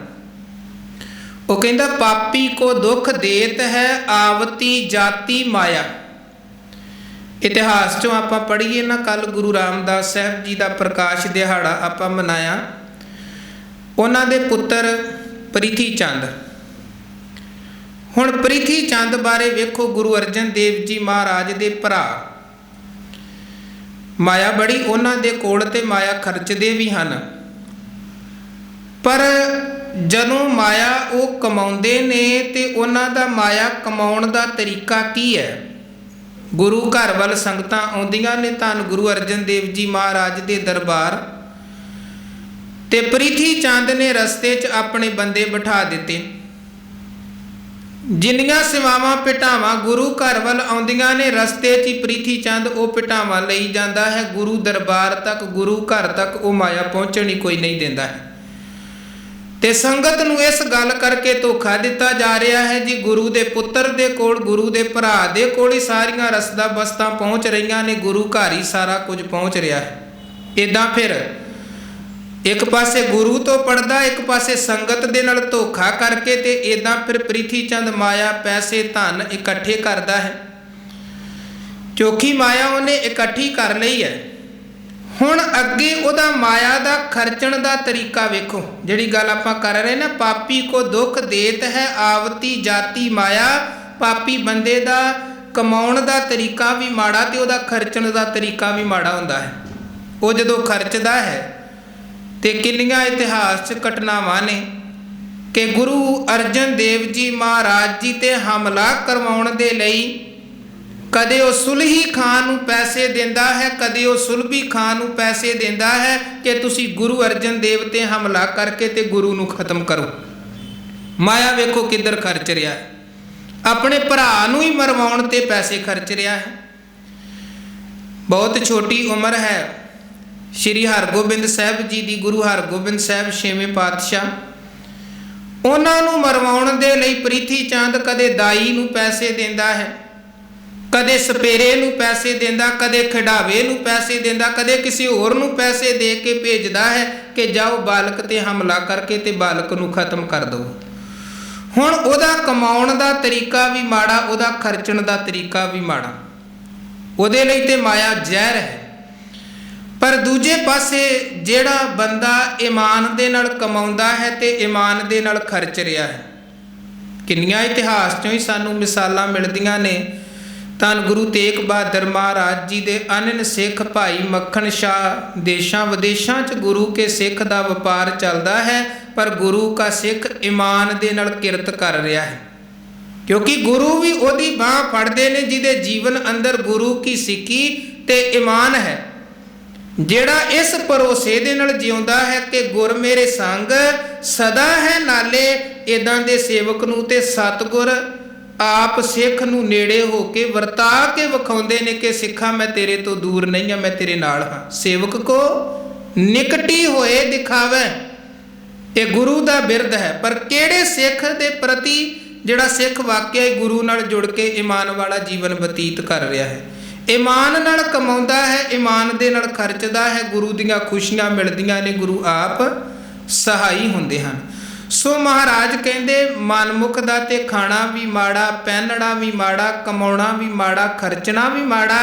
ਉਹ ਕਹਿੰਦਾ ਪਾਪੀ ਕੋ ਦੁੱਖ ਦੇਤ ਹੈ, ਆਵਤੀ ਜਾਤੀ ਮਾਇਆ। ਇਤਿਹਾਸ 'ਚੋਂ ਆਪਾਂ ਪੜ੍ਹੀਏ ਨਾ, ਕੱਲ੍ਹ ਗੁਰੂ ਰਾਮਦਾਸ ਸਾਹਿਬ ਜੀ ਦਾ ਪ੍ਰਕਾਸ਼ ਦਿਹਾੜਾ ਆਪਾਂ ਮਨਾਇਆ। ਉਹਨਾਂ ਦੇ ਪੁੱਤਰ ਪ੍ਰਿਥੀ ਚੰਦ। ਹੁਣ ਪ੍ਰਿਥੀ ਚੰਦ ਬਾਰੇ ਵੇਖੋ, ਗੁਰੂ ਅਰਜਨ ਦੇਵ ਜੀ ਮਹਾਰਾਜ ਦੇ ਭਰਾ। ਮਾਇਆ ਬੜੀ ਉਹਨਾਂ ਦੇ ਕੋਲ ਤੇ ਮਾਇਆ ਖਰਚਦੇ ਵੀ ਹਨ, ਪਰ ਜਦੋਂ ਮਾਇਆ ਉਹ ਕਮਾਉਂਦੇ ਨੇ ਤੇ ਉਹਨਾਂ ਦਾ ਮਾਇਆ ਕਮਾਉਣ ਦਾ ਤਰੀਕਾ ਕੀ ਹੈ। ਗੁਰੂ ਘਰ ਵੱਲ ਸੰਗਤਾਂ ਆਉਂਦੀਆਂ ਨੇ, ਧੰਨ ਗੁਰੂ ਅਰਜਨ ਦੇਵ ਜੀ ਮਹਾਰਾਜ ਦੇ ਦਰਬਾਰ, ਤੇ ਪ੍ਰਿਥੀ ਚੰਦ ਨੇ ਰਸਤੇ 'ਚ ਆਪਣੇ ਬੰਦੇ ਬਿਠਾ ਦਿੱਤੇ। ਜਿੰਨੀਆਂ ਸੇਵਾਵਾਂ ਭਿਟਾਵਾਂ ਗੁਰੂ ਘਰ ਵੱਲ ਆਉਂਦੀਆਂ ਨੇ, ਰਸਤੇ 'ਚ ਹੀ ਪ੍ਰਿਥੀ ਚੰਦ ਉਹ ਭਿਟਾਵਾਂ ਲਈ ਜਾਂਦਾ ਹੈ। ਗੁਰੂ ਦਰਬਾਰ ਤੱਕ, ਗੁਰੂ ਘਰ ਤੱਕ ਉਹ ਮਾਇਆ ਪਹੁੰਚਣ ਹੀ ਕੋਈ ਨਹੀਂ ਦਿੰਦਾ ਹੈ। ਤੇ ਸੰਗਤ ਨੂੰ ਇਸ ਗੱਲ ਕਰਕੇ ਧੋਖਾ ਦਿੱਤਾ ਜਾ ਰਿਹਾ ਹੈ ਜੀ ਗੁਰੂ ਦੇ ਪੁੱਤਰ ਦੇ ਕੋਲ, ਗੁਰੂ ਦੇ ਭਰਾ ਦੇ ਕੋਲ ਹੀ ਸਾਰੀਆਂ ਰਸਦਾਂ ਬਸਤਾਂ ਪਹੁੰਚ ਰਹੀਆਂ ਨੇ, ਗੁਰੂ ਘਰ ਹੀ ਸਾਰਾ ਕੁਝ ਪਹੁੰਚ ਰਿਹਾ ਹੈ। ਇੱਦਾਂ ਫਿਰ ਇੱਕ ਪਾਸੇ ਗੁਰੂ ਤੋਂ ਪੜਦਾ, ਇੱਕ ਪਾਸੇ ਸੰਗਤ ਦੇ ਨਾਲ ਧੋਖਾ ਕਰਕੇ, ਤੇ ਇੱਦਾਂ ਫਿਰ ਪ੍ਰਿਥੀ ਚੰਦ ਮਾਇਆ, ਪੈਸੇ, ਧਨ ਇਕੱਠੇ ਕਰਦਾ ਹੈ। ਚੋਖੀ ਮਾਇਆ ਉਹਨੇ ਇਕੱਠੀ ਕਰ ਲਈ ਹੈ। ਹੁਣ ਅੱਗੇ ਉਹਦਾ ਮਾਇਆ ਦਾ ਖਰਚਣ ਦਾ ਤਰੀਕਾ ਵੇਖੋ। ਜਿਹੜੀ ਗੱਲ ਆਪਾਂ ਕਰ ਰਹੇ ਨਾ, ਪਾਪੀ ਕੋ ਦੁੱਖ ਦੇਤ ਹੈ, ਆਵਤੀ ਜਾਤੀ ਮਾਇਆ। ਪਾਪੀ ਬੰਦੇ ਦਾ ਕਮਾਉਣ ਦਾ ਤਰੀਕਾ ਵੀ ਮਾੜਾ ਤੇ ਉਹਦਾ ਖਰਚਣ ਦਾ ਤਰੀਕਾ ਵੀ ਮਾੜਾ ਹੁੰਦਾ ਹੈ। ਉਹ ਜਦੋਂ ਖਰਚਦਾ ਹੈ ਤੇ ਕਿੰਨੀਆਂ ਇਤਿਹਾਸ 'ਚ ਘਟਨਾਵਾਂ ਨੇ ਕਿ ਗੁਰੂ ਅਰਜਨ ਦੇਵ ਜੀ ਮਹਾਰਾਜ ਜੀ ਤੇ ਹਮਲਾ ਕਰਵਾਉਣ ਦੇ ਲਈ ਕਦੇ ਉਹ ਸੁਲਹੀ ਖਾਂ ਨੂੰ ਪੈਸੇ ਦਿੰਦਾ ਹੈ, ਕਦੇ ਉਹ ਸੁਲਭੀ ਖਾਂ ਨੂੰ ਪੈਸੇ ਦਿੰਦਾ ਹੈ ਕਿ ਤੁਸੀਂ ਗੁਰੂ ਅਰਜਨ ਦੇਵ ਤੇ ਹਮਲਾ ਕਰਕੇ ਤੇ ਗੁਰੂ ਨੂੰ ਖਤਮ ਕਰੋ। ਮਾਇਆ ਵੇਖੋ ਕਿੱਧਰ ਖਰਚ ਰਿਹਾ ਹੈ, ਆਪਣੇ ਭਰਾ ਨੂੰ ਹੀ ਮਰਵਾਉਣ ਤੇ ਪੈਸੇ ਖਰਚ ਰਿਹਾ ਹੈ। ਬਹੁਤ ਛੋਟੀ ਉਮਰ ਹੈ ਸ਼੍ਰੀ ਹਰਗੋਬਿੰਦ ਸਾਹਿਬ ਜੀ ਦੀ, ਗੁਰੂ ਹਰਗੋਬਿੰਦ ਸਾਹਿਬ 6ਵੇਂ ਪਾਤਸ਼ਾਹ, ਉਹਨਾਂ ਨੂੰ ਮਰਵਾਉਣ ਦੇ ਲਈ ਪ੍ਰਿਥੀ ਚੰਦ ਕਦੇ ਦਾਈ ਨੂੰ ਪੈਸੇ ਦਿੰਦਾ ਹੈ, ਕਦੇ ਸਪੇਰੇ ਨੂੰ ਪੈਸੇ ਦਿੰਦਾ, ਕਦੇ ਖਿਡਾਵੇ ਨੂੰ ਪੈਸੇ ਦਿੰਦਾ, ਕਦੇ ਕਿਸੇ ਹੋਰ ਨੂੰ ਪੈਸੇ ਦੇ ਕੇ ਭੇਜਦਾ ਹੈ ਕਿ ਜਾਓ ਬਾਲਕ ਤੇ ਹਮਲਾ ਕਰਕੇ ਤੇ ਬਾਲਕ ਨੂੰ ਖਤਮ ਕਰ ਦਿਓ। ਹੁਣ ਉਹਦਾ ਕਮਾਉਣ ਦਾ ਤਰੀਕਾ ਵੀ ਮਾੜਾ, ਉਹਦਾ ਖਰਚਣ ਦਾ ਤਰੀਕਾ ਵੀ ਮਾੜਾ। ਉਹਦੇ ਲਈ ਤੇ ਮਾਇਆ ਜ਼ਹਿਰ ਹੈ। ਪਰ ਦੂਜੇ ਪਾਸੇ ਜਿਹੜਾ ਬੰਦਾ ਈਮਾਨ ਦੇ ਨਾਲ ਕਮਾਉਂਦਾ ਹੈ ਤੇ ਈਮਾਨ ਦੇ ਨਾਲ ਖਰਚ ਰਿਹਾ ਹੈ, ਕਿੰਨੀਆਂ ਇਤਿਹਾਸ 'ਚੋਂ ਹੀ ਸਾਨੂੰ ਮਿਸਾਲਾਂ ਮਿਲਦੀਆਂ ਨੇ। ਧੰਨ ਗੁਰੂ ਤੇਗ ਬਹਾਦਰ ਮਹਾਰਾਜ ਜੀ ਦੇ ਅਨੰਨ ਸਿੱਖ ਭਾਈ ਮੱਖਣ ਸ਼ਾਹ, ਦੇਸ਼ਾਂ ਵਿਦੇਸ਼ਾਂ 'ਚ ਗੁਰੂ ਕੇ ਸਿੱਖ ਦਾ ਵਪਾਰ ਚੱਲਦਾ ਹੈ, ਪਰ ਗੁਰੂ ਕਾ ਸਿੱਖ ਈਮਾਨ ਦੇ ਨਾਲ ਕਿਰਤ ਕਰ ਰਿਹਾ ਹੈ, ਕਿਉਂਕਿ ਗੁਰੂ ਵੀ ਉਹਦੀ ਬਾਂਹ ਫੜਦੇ ਨੇ ਜਿਹਦੇ ਜੀਵਨ ਅੰਦਰ ਗੁਰੂ ਕੀ ਸਿੱਖੀ ਤੇ ਈਮਾਨ ਹੈ। ਜਿਹੜਾ ਇਸ ਭਰੋਸੇ ਦੇ ਨਾਲ ਜਿਉਂਦਾ ਹੈ ਕਿ ਗੁਰ ਮੇਰੇ ਸੰਗ ਸਦਾ ਹੈ ਨਾਲੇ, ਇਦਾਂ ਦੇ ਸੇਵਕ ਨੂੰ ਤੇ ਸਤਿਗੁਰ ਆਪ ਸਿੱਖ ਨੂੰ ਨੇੜੇ ਹੋ ਕੇ ਵਰਤਾ ਕੇ ਵਿਖਾਉਂਦੇ ਨੇ ਕਿ ਸਿੱਖਾਂ ਮੈਂ ਤੇਰੇ ਤੋਂ ਦੂਰ ਨਹੀਂ ਹਾਂ, ਮੈਂ ਤੇਰੇ ਨਾਲ ਹਾਂ। ਸੇਵਕ ਕੋ ਨਿਕਟੀ ਹੋਏ ਦਿਖਾਵੇ, ਇਹ ਗੁਰੂ ਦਾ ਬਿਰਦ ਹੈ। ਪਰ ਕਿਹੜੇ ਸਿੱਖ ਦੇ ਪ੍ਰਤੀ ਜਿਹੜਾ ਸਿੱਖ ਵਾਕਿਆ ਹੀ ਗੁਰੂ ਨਾਲ ਜੁੜ ਕੇ ਈਮਾਨ ਵਾਲਾ ਜੀਵਨ ਬਤੀਤ ਕਰ ਰਿਹਾ ਹੈ, ਈਮਾਨ ਨਾਲ ਕਮਾਉਂਦਾ ਹੈ, ਈਮਾਨ ਦੇ ਨਾਲ ਖਰਚਦਾ ਹੈ, ਗੁਰੂ ਦੀਆਂ ਖੁਸ਼ੀਆਂ ਮਿਲਦੀਆਂ ਨੇ, ਗੁਰੂ ਆਪ ਸਹਾਈ ਹੁੰਦੇ ਹਨ। ਸੋ ਮਹਾਰਾਜ ਕਹਿੰਦੇ ਮਨਮੁਖ ਦਾ ਤੇ ਖਾਣਾ ਵੀ ਮਾੜਾ, ਪਹਿਨਣਾ ਵੀ ਮਾੜਾ, ਕਮਾਉਣਾ ਵੀ ਮਾੜਾ, ਖਰਚਣਾ ਵੀ ਮਾੜਾ,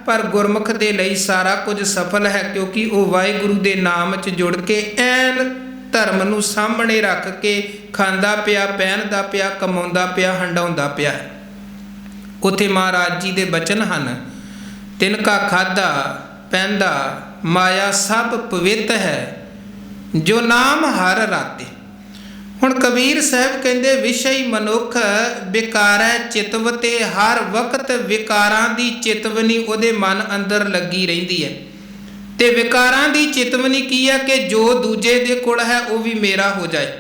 ਪਰ ਗੁਰਮੁਖ ਦੇ ਲਈ ਸਾਰਾ ਕੁਝ ਸਫਲ ਹੈ, ਕਿਉਂਕਿ ਉਹ ਵਾਹਿਗੁਰੂ ਦੇ ਨਾਮ 'ਚ ਜੁੜ ਕੇ ਐਨ ਧਰਮ ਨੂੰ ਸਾਹਮਣੇ ਰੱਖ ਕੇ ਖਾਂਦਾ ਪਿਆ, ਪਹਿਨਦਾ ਪਿਆ, ਕਮਾਉਂਦਾ ਪਿਆ, ਹੰਡਾਉਂਦਾ ਪਿਆ। ਉੱਥੇ ਮਹਾਰਾਜ ਜੀ ਦੇ ਬਚਨ ਹਨ, ਤਿਨਕਾ ਖਾਧਾ ਪਹਿਨਦਾ ਮਾਇਆ ਸਭ ਪਵਿੱਤ ਹੈ, ਜੋ ਨਾਮ ਹਰ ਰਾਤੇ। ਹੁਣ ਕਬੀਰ ਸਾਹਿਬ ਕਹਿੰਦੇ ਵਿਸ਼ਈ ਮਨੁੱਖ ਵਿਕਾਰੈ ਚਿਤਵਤੇ, ਹਰ ਵਕਤ ਵਿਕਾਰਾਂ ਦੀ ਚਿਤਵਨੀ ਉਹਦੇ ਮਨ ਅੰਦਰ ਲੱਗੀ ਰਹਿੰਦੀ ਹੈ। ਤੇ ਵਿਕਾਰਾਂ ਦੀ ਚਿਤਵਨੀ ਕੀ ਹੈ ਕਿ ਜੋ ਦੂਜੇ ਦੇ ਕੋਲ ਹੈ ਉਹ ਵੀ ਮੇਰਾ ਹੋ ਜਾਏ।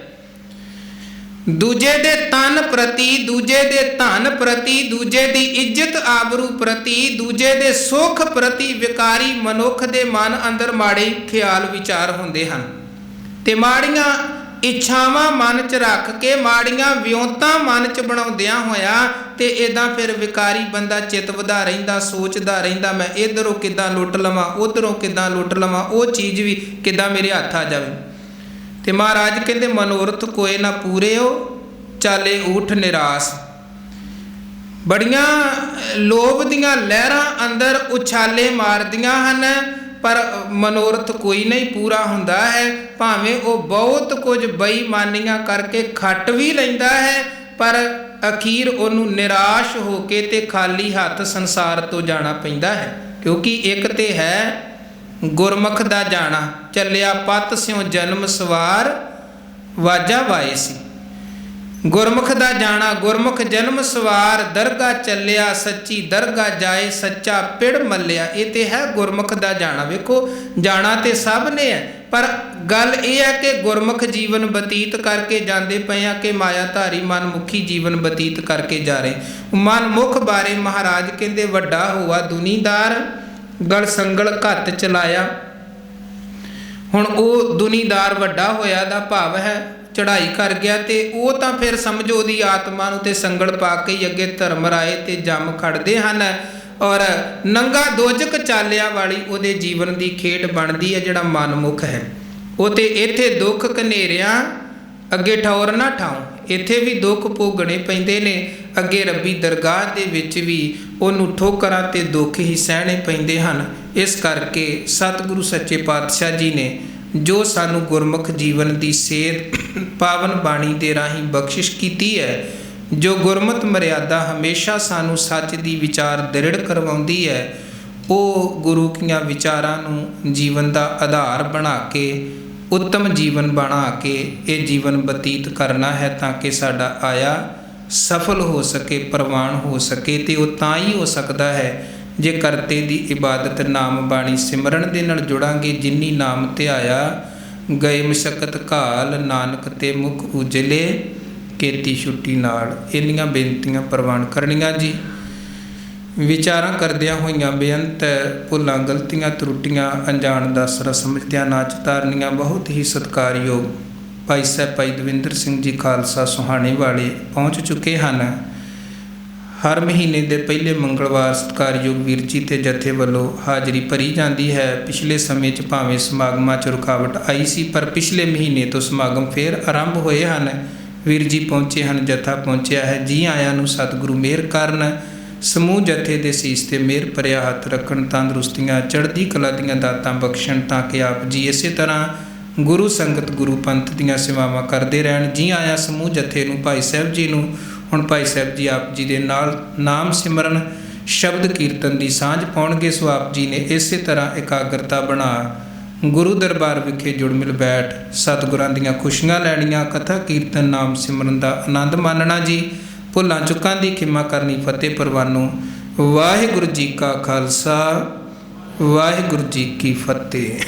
ਦੂਜੇ ਦੇ ਤਨ ਪ੍ਰਤੀ, ਦੂਜੇ ਦੇ ਧਨ ਪ੍ਰਤੀ, ਦੂਜੇ ਦੀ ਇੱਜ਼ਤ ਆਬਰੂ ਪ੍ਰਤੀ, ਦੂਜੇ ਦੇ ਸੁੱਖ ਪ੍ਰਤੀ ਵਿਕਾਰੀ ਮਨੁੱਖ ਦੇ ਮਨ ਅੰਦਰ ਮਾੜੇ ਖਿਆਲ ਵਿਚਾਰ ਹੁੰਦੇ ਹਨ। ਤੇ ਮਾੜੀਆਂ ਇੱਛਾਵਾਂ ਮਨ 'ਚ ਰੱਖ ਕੇ, ਮਾੜੀਆਂ ਵਿਉਂਤਾਂ ਮਨ 'ਚ ਬਣਾਉਂਦਿਆਂ ਹੋਇਆ ਤੇ ਇੱਦਾਂ ਫਿਰ ਵਿਕਾਰੀ ਬੰਦਾ ਚਿਤਵਦਾ ਰਹਿੰਦਾ, ਸੋਚਦਾ ਰਹਿੰਦਾ ਮੈਂ ਇੱਧਰੋਂ ਕਿੱਦਾਂ ਲੁੱਟ ਲਵਾਂ, ਉੱਧਰੋਂ ਕਿੱਦਾਂ ਲੁੱਟ ਲਵਾਂ, ਉਹ ਚੀਜ਼ ਵੀ ਕਿੱਦਾਂ ਮੇਰੇ ਹੱਥ ਆ ਜਾਵੇ। ਤੇ ਮਹਾਰਾਜ ਕਹਿੰਦੇ ਮਨੋਰਥ ਕੋਏ ਨਾ ਪੂਰੇ ਹੋ, ਚਾਲੇ ਊਠ ਨਿਰਾਸ। ਬੜੀਆਂ ਲੋਭ ਦੀਆਂ ਲਹਿਰਾਂ ਅੰਦਰ ਉਛਾਲੇ ਮਾਰਦੀਆਂ ਹਨ, ਪਰ ਮਨੋਰਥ ਕੋਈ ਨਹੀਂ ਪੂਰਾ ਹੁੰਦਾ ਹੈ। ਭਾਵੇਂ ਉਹ ਬਹੁਤ ਕੁਝ ਬੇਈਮਾਨੀਆਂ ਕਰਕੇ ਖੱਟ ਵੀ ਲੈਂਦਾ ਹੈ, ਪਰ ਅਖੀਰ ਉਹਨੂੰ ਨਿਰਾਸ਼ ਹੋ ਕੇ ਤੇ ਖਾਲੀ ਹੱਥ ਸੰਸਾਰ ਤੋਂ ਜਾਣਾ ਪੈਂਦਾ ਹੈ। ਕਿਉਂਕਿ ਇੱਕ ਤੇ ਹੈ ਗੁਰਮੁਖ ਦਾ ਜਾਣਾ, ਚੱਲਿਆ ਪਤ ਸਿਉ ਜਨਮ ਸਵਾਰ ਵਾਜਾ ਵਾਏ ਸੀ। ਗੁਰਮੁਖ ਦਾ ਜਾਣਾ, ਗੁਰਮੁਖ ਜਨਮ ਸਵਾਰ, ਦਰਗਾਹ ਚੱਲਿਆ ਸੱਚੀ ਦਰਗਾਹ ਜਾਏ, ਸੱਚਾ ਪਿੜ ਮੱਲਿਆ। ਇਹ ਤੇ ਹੈ ਗੁਰਮੁਖ ਦਾ ਜਾਣਾ। ਵੇਖੋ ਜਾਣਾ ਤੇ ਸਭ ਨੇ ਹੈ, ਪਰ ਗੱਲ ਇਹ ਹੈ ਕਿ ਗੁਰਮੁਖ ਜੀਵਨ ਬਤੀਤ ਕਰਕੇ ਜਾਂਦੇ ਪਏ ਆ ਕਿ ਮਾਇਆਧਾਰੀ ਮਨਮੁਖੀ ਜੀਵਨ ਬਤੀਤ ਕਰਕੇ ਜਾ ਰਹੇ। ਮਨਮੁਖ ਬਾਰੇ ਮਹਾਰਾਜ ਕਹਿੰਦੇ ਵੱਡਾ ਹੋਆ ਦੁਨੀਦਾਰ, ਗਲ ਸੰਗਲ ਘੱਟ ਚਲਾਇਆ। ਹੁਣ ਉਹ ਦੁਨੀਦਾਰ ਵੱਡਾ ਹੋਇਆ ਦਾ ਭਾਵ ਹੈ ਚੜ੍ਹਾਈ ਕਰ ਗਿਆ, ਤੇ ਉਹ ਤਾਂ ਫਿਰ ਸਮਝੋ ਉਹਦੀ ਆਤਮਾ ਨੂੰ ਤੇ ਸੰਗਲ ਪਾ ਕੇ ਹੀ ਅੱਗੇ ਧਰਮ ਰਾਏ ਤੇ ਜੰਮ ਖੜਦੇ ਹਨ, ਔਰ ਨੰਗਾ ਦੋਜਕ ਚਾਲਿਆਂ ਵਾਲੀ ਉਹਦੇ ਜੀਵਨ ਦੀ ਖੇਡ ਬਣਦੀ ਹੈ ਜਿਹੜਾ ਮਨਮੁਖ ਹੈ। ਉਹ ਤੇ ਇੱਥੇ ਦੁੱਖ ਘਨੇਰਿਆਂ ਅੱਗੇ ਠੌਰ ਨਾ ਠਾਉ, ਇੱਥੇ ਵੀ ਦੁੱਖ ਭੋਗਣੇ ਪੈਂਦੇ ਨੇ, ਅੱਗੇ ਰੱਬੀ ਦਰਗਾਹ ਦੇ ਵਿੱਚ ਵੀ ਉਹਨੂੰ ਠੋਕਰਾਂ ਤੇ ਦੁੱਖ ਹੀ ਸਹਿਣੇ ਪੈਂਦੇ ਹਨ। ਇਸ ਕਰਕੇ ਸਤਿਗੁਰੂ ਸੱਚੇ ਪਾਤਸ਼ਾਹ ਜੀ ਨੇ ਜੋ ਸਾਨੂੰ ਗੁਰਮੁਖ ਜੀਵਨ ਦੀ ਸੇਧ ਪਾਵਨ ਬਾਣੀ ਦੇ ਰਾਹੀਂ ਬਖਸ਼ਿਸ਼ ਕੀਤੀ ਹੈ, ਜੋ ਗੁਰਮਤਿ ਮਰਿਆਦਾ ਹਮੇਸ਼ਾ ਸਾਨੂੰ ਸੱਚ ਦੀ ਵਿਚਾਰ ਦ੍ਰਿੜ ਕਰਵਾਉਂਦੀ ਹੈ, ਉਹ ਗੁਰੂ ਕੀਆਂ ਵਿਚਾਰਾਂ ਨੂੰ ਜੀਵਨ ਦਾ ਆਧਾਰ ਬਣਾ ਕੇ ਉੱਤਮ ਜੀਵਨ ਬਣਾ ਕੇ ਇਹ ਜੀਵਨ ਬਤੀਤ ਕਰਨਾ ਹੈ, ਤਾਂ ਕਿ ਸਾਡਾ ਆਇਆ ਸਫਲ ਹੋ ਸਕੇ, ਪ੍ਰਵਾਨ ਹੋ ਸਕੇ। ਤੇ ਉਹ ਤਾਂ ਹੀ ਹੋ ਸਕਦਾ ਹੈ ਜੇ ਕਰਤੇ ਦੀ ਇਬਾਦਤ ਨਾਮ ਬਾਣੀ ਸਿਮਰਨ ਦੇ ਨਾਲ ਜੁੜਾਂਗੇ। ਜਿਨੀ ਨਾਮ ਧਿਆਇਆ ਗਏ ਮਸ਼ਕਤ ਘਾਲ, ਨਾਨਕ ਤੇ ਮੁਖ ਉਜਲੇ ਕੀਤੀ ਛੁੱਟੀ ਨਾਲ। ਇੰਨੀਆਂ ਬੇਨਤੀਆਂ ਪ੍ਰਵਾਨ ਕਰਨੀਆਂ ਜੀ। ਵਿਚਾਰਾਂ ਕਰਦਿਆਂ ਹੋਈਆਂ ਬੇਅੰਤ ਭੁੱਲਾਂ ਗਲਤੀਆਂ ਤਰੁੱਟੀਆਂ ਅਣਜਾਣ ਦਾ ਸਰਾ ਸਮਝਦਿਆਂ ਨਾ ਚਿਤਾਰਨੀਆਂ। ਬਹੁਤ ਹੀ ਸਤਿਕਾਰਯੋਗ ਭਾਈ ਸਾਹਿਬ ਭਾਈ ਦਵਿੰਦਰ ਸਿੰਘ ਜੀ ਖਾਲਸਾ ਸੁਹਾਣੇ ਵਾਲੇ ਪਹੁੰਚ ਚੁੱਕੇ ਹਨ। ਹਰ ਮਹੀਨੇ ਦੇ ਪਹਿਲੇ ਮੰਗਲਵਾਰ ਸਤਿਕਾਰਯੋਗ ਵੀਰ ਜੀ ਤੇ ਜਥੇ ਵੱਲੋਂ ਹਾਜ਼ਰੀ ਭਰੀ ਜਾਂਦੀ ਹੈ। ਪਿਛਲੇ ਸਮੇਂ 'ਚ ਭਾਵੇਂ ਸਮਾਗਮਾਂ 'ਚ ਰੁਕਾਵਟ ਆਈ ਸੀ, ਪਰ ਪਿਛਲੇ ਮਹੀਨੇ ਤੋਂ ਸਮਾਗਮ ਫੇਰ ਆਰੰਭ ਹੋਏ ਹਨ। ਵੀਰ ਜੀ ਪਹੁੰਚੇ ਹਨ, ਜਥਾ ਪਹੁੰਚਿਆ ਹੈ। ਜੀ ਆਇਆਂ ਨੂੰ ਸਤਿਗੁਰੂ ਮਿਹਰ ਕਰਨ, ਸਮੂਹ ਜਥੇ ਦੇ ਸੀਸ ਤੇ ਮਿਹਰ ਭਰਿਆ ਹੱਥ ਰੱਖਣ, ਤੰਦਰੁਸਤੀਆਂ ਚੜ੍ਹਦੀ ਕਲਾ ਦੀਆਂ ਦਾਤਾਂ ਬਖਸ਼ਣ, ਤਾਂ ਕਿ ਆਪ ਜੀ ਇਸੇ ਤਰ੍ਹਾਂ ਗੁਰੂ ਸੰਗਤ ਗੁਰੂ ਪੰਥ ਦੀਆਂ ਸੇਵਾਵਾਂ ਕਰਦੇ ਰਹਿਣ। ਜੀ ਆਇਆਂ ਸਮੂਹ ਜਥੇ ਨੂੰ, ਭਾਈ ਸਾਹਿਬ ਜੀ ਨੂੰ। ਹੁਣ ਭਾਈ ਸਾਹਿਬ ਜੀ ਆਪ ਜੀ ਦੇ ਨਾਲ ਨਾਮ ਸਿਮਰਨ ਸ਼ਬਦ ਕੀਰਤਨ ਦੀ ਸਾਂਝ ਪਾਉਣਗੇ। ਸੋ ਆਪ ਜੀ ਨੇ ਇਸੇ ਤਰ੍ਹਾਂ ਇਕਾਗਰਤਾ ਬਣਾ ਗੁਰੂ ਦਰਬਾਰ ਵਿਖੇ ਜੁੜ ਮਿਲ ਬੈਠ ਸਤਿਗੁਰਾਂ ਦੀਆਂ ਖੁਸ਼ੀਆਂ ਲੈਣੀਆਂ, ਕਥਾ ਕੀਰਤਨ ਨਾਮ ਸਿਮਰਨ ਦਾ ਆਨੰਦ ਮਾਣਨਾ ਜੀ। ਭੁੱਲਾਂ ਚੁੱਕਾਂ ਦੀ ਖਿਮਾ ਕਰਨੀ, ਫਤਿਹ ਪ੍ਰਵਾਨੋ। ਵਾਹਿਗੁਰੂ ਜੀ ਕਾ ਖਾਲਸਾ ਵਾਹਿਗੁਰੂ ਜੀ ਕੀ ਫਤਿਹ।